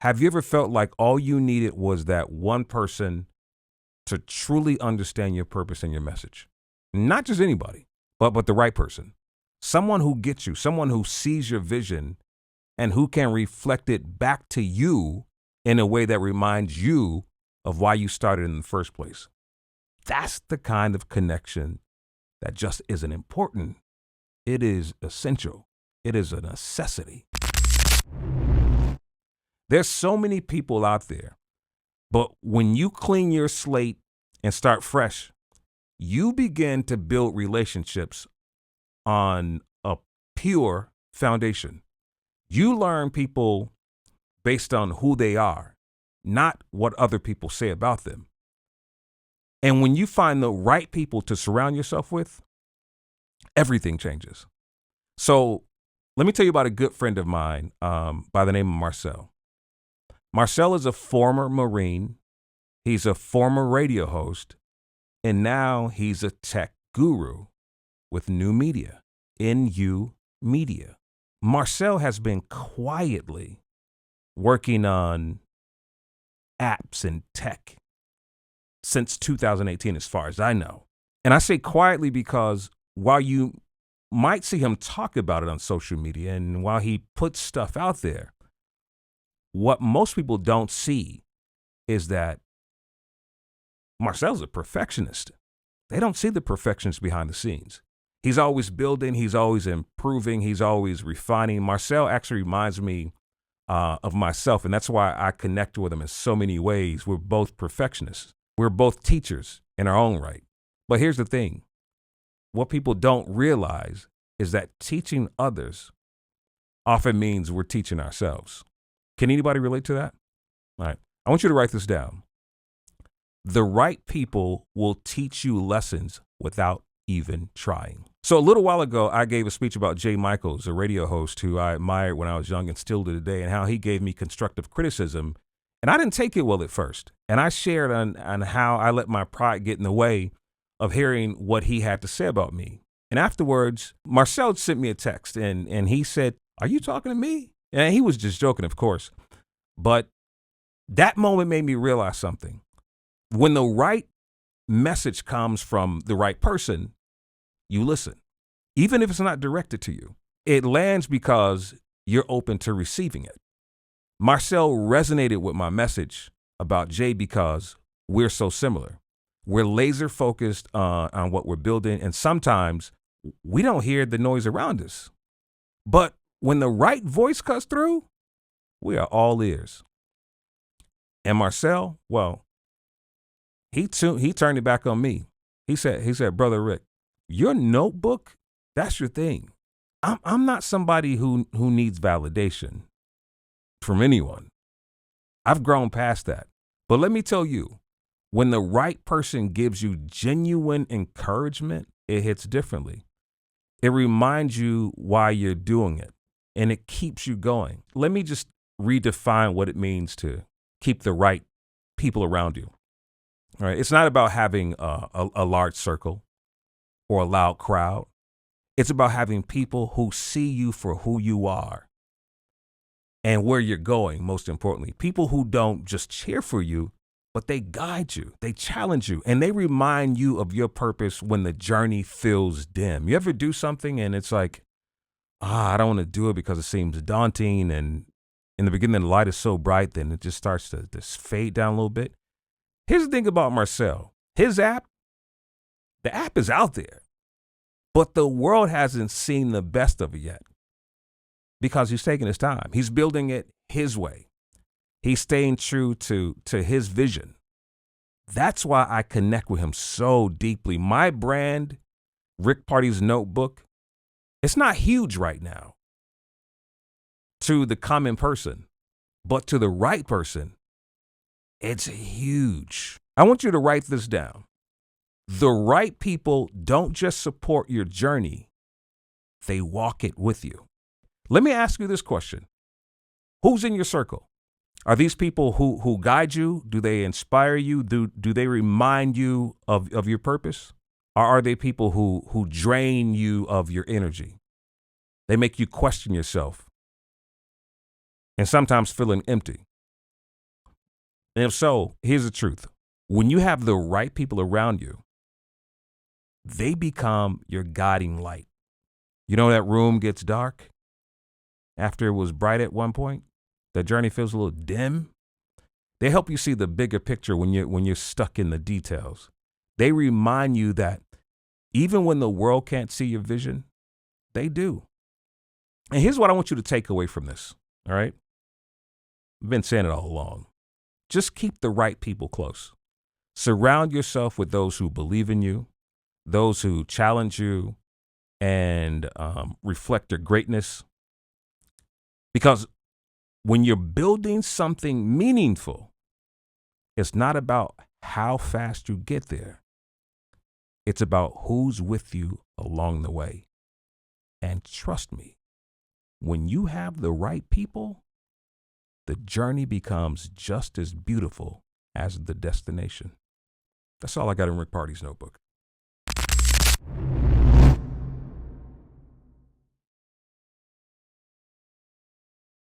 Have you ever felt like all you needed was that one person to truly understand your purpose and your message? Not just anybody, but the right person. Someone who gets you, someone who sees your vision and who can reflect it back to you in a way that reminds you of why you started in the first place. That's the kind of connection that just isn't important. It is essential. It is a necessity. There's so many people out there, but when you clean your slate and start fresh, you begin to build relationships on a pure foundation. You learn people based on who they are, not what other people say about them. And when you find the right people to surround yourself with, everything changes. So let me tell you about a good friend of mine by the name of Marcel. Marcel is a former Marine. He's a former radio host. And now he's a tech guru with New Media, NU Media. Marcel has been quietly working on apps and tech since 2018, as far as I know. And I say quietly because while you might see him talk about it on social media and while he puts stuff out there, what most people don't see is that Marcel's a perfectionist. They don't see the perfections behind the scenes. He's always building, he's always improving, he's always refining. Marcel actually reminds me of myself, and that's why I connect with him in so many ways. We're both perfectionists. We're both teachers in our own right. But here's the thing. What people don't realize is that teaching others often means we're teaching ourselves. Can anybody relate to that? All right. I want you to write this down. The right people will teach you lessons without even trying. So a little while ago, I gave a speech about Jay Michaels, a radio host who I admired when I was young and still do today, and how he gave me constructive criticism. And I didn't take it well at first. And I shared on how I let my pride get in the way of hearing what he had to say about me. And afterwards, Marcel sent me a text and he said, "Are you talking to me?" And he was just joking, of course. But that moment made me realize something. When the right message comes from the right person, you listen, even if it's not directed to you. It lands because you're open to receiving it. Marcel resonated with my message about Jay because we're so similar. We're laser focused on what we're building, and sometimes we don't hear the noise around us. But when the right voice cuts through, we are all ears. And Marcel, well, he turned it back on me. He said, "Brother Rick, your notebook, that's your thing. I'm not somebody who needs validation from anyone. I've grown past that. But let me tell you, when the right person gives you genuine encouragement, it hits differently. It reminds you why you're doing it, and it keeps you going." Let me just redefine what it means to keep the right people around you. All right. It's not about having a large circle or a loud crowd. It's about having people who see you for who you are and where you're going, most importantly. People who don't just cheer for you, but they guide you, they challenge you, and they remind you of your purpose when the journey feels dim. You ever do something and it's like, I don't want to do it because it seems daunting, and in the beginning the light is so bright, then it just starts to fade down a little bit. Here's the thing about Marcel. His app, the app is out there, but the world hasn't seen the best of it yet because he's taking his time. He's building it his way. He's staying true to his vision. That's why I connect with him so deeply. My brand, Rick Party's Notebook, it's not huge right now to the common person, but to the right person, it's huge. I want you to write this down. The right people don't just support your journey, they walk it with you. Let me ask you this question. Who's in your circle? Are these people who guide you? Do they inspire you? Do they remind you of your purpose? Or are they people who drain you of your energy? They make you question yourself and sometimes feeling empty. And if so, here's the truth. When you have the right people around you, they become your guiding light. You know, that room gets dark after it was bright at one point? The journey feels a little dim. They help you see the bigger picture when you're stuck in the details. They remind you that even when the world can't see your vision, they do. And here's what I want you to take away from this, all right? I've been saying it all along. Just keep the right people close. Surround yourself with those who believe in you, those who challenge you and reflect your greatness. Because when you're building something meaningful, it's not about how fast you get there. It's about who's with you along the way. And trust me, when you have the right people, the journey becomes just as beautiful as the destination. That's all I got in Rick Party's notebook.